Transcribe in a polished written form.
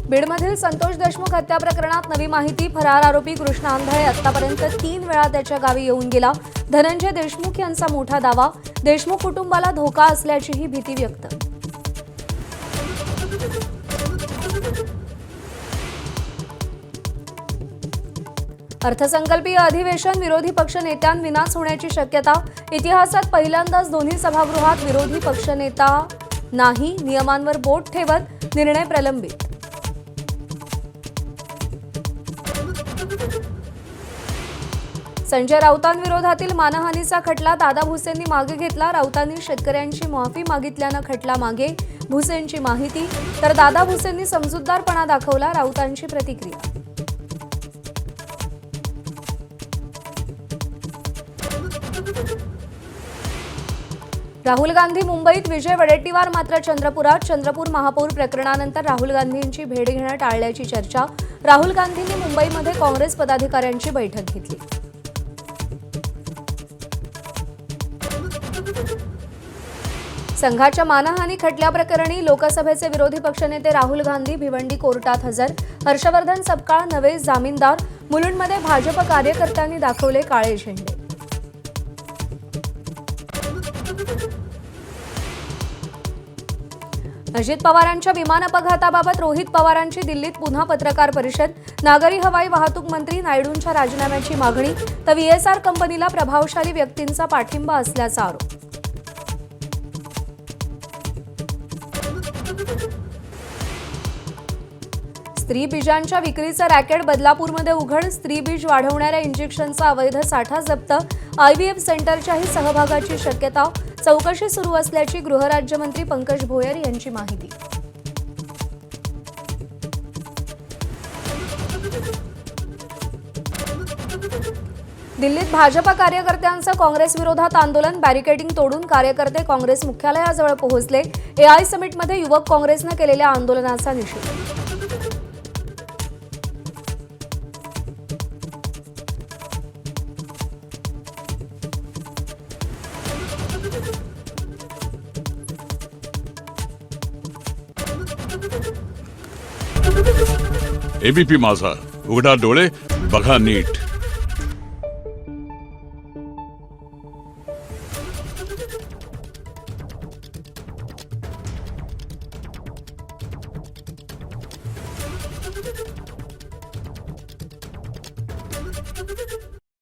बीडमधील संतोष देशमुख हत्या प्रकरणात नवी माहिती। फरार आरोपी कृष्ण आंधळे आतापर्यंत 3 वेळा त्याच्या गावी येऊन गेला। धनंजय देशमुख यांचा मोठा दावा, देशमुख कुटुंबाला धोका असल्याचीही भीती व्यक्त। अर्थसंकल्पीय अधिवेशन विरोधी पक्ष नेत्यांविनाच होण्याची शक्यता। इतिहासात पहिल्यांदाच दोन्ही सभागृहात विरोधी पक्षनेता नाही, नियमांवर बोट ठेवत निर्णय प्रलंबित। संजय राऊतांविरोधातील मानहानीचा खटला दादा भुसेंनी मागे घेतला। राऊतांनी शेतकऱ्यांची माफी मागितल्यानं खटला मागे, भुसेंची माहिती। तर दादा भुसेंनी समजूतदारपणा दाखवला, राऊतांची प्रतिक्रिया। राहुल गांधी मुंबईत, विजय वडेट्टीवार मात्र चंद्रपुरात। चंद्रपूर महापौर प्रकरणानंतर राहुल गांधींची भेट घेणं टाळल्याची चर्चा। राहुल गांधींनी मुंबईमध्ये काँग्रेस पदाधिकाऱ्यांची बैठक घेतली। संघाच्या मानहानी खटल्याप्रकरणी लोकसभेचे विरोधी पक्षनेते राहुल गांधी भिवंडी कोर्टात हजर। हर्षवर्धन सपकाळ नवे जामीनदार। मुलुंडमध्ये भाजप कार्यकर्त्यांनी दाखवले काळे झेंडे। अजित पवारांच्या विमान अपघाताबाबत रोहित पवारांची दिल्लीत पुन्हा पत्रकार परिषद। नागरी हवाई वाहतूक मंत्री नायडूंच्या राजीनाम्याची मागणी, तर VSR कंपनीला प्रभावशाली व्यक्तींचा पाठिंबा असल्याचा आरोप। स्त्री बीजांच्या विक्रीचं रॅकेट बदलापूरमध्ये उघड। स्त्री बीज वाढवणाऱ्या इंजेक्शनचा अवैध साठा जप्त। IVF सेंटरच्याही सहभागाची शक्यता। चौकशी सुरू असल्याची गृहराज्यमंत्री पंकज भोयर यांची माहिती। दिल्लीत भाजपा कार्यकर्त्यांचं काँग्रेस विरोधात आंदोलन। बॅरिकेडिंग तोडून कार्यकर्ते काँग्रेस मुख्यालयाजवळ पोहोचले। AI समिटमध्ये युवक काँग्रेसनं केलेल्या आंदोलनाचा निषेध। ABP माझा, उघडा डोळे बघा नीट।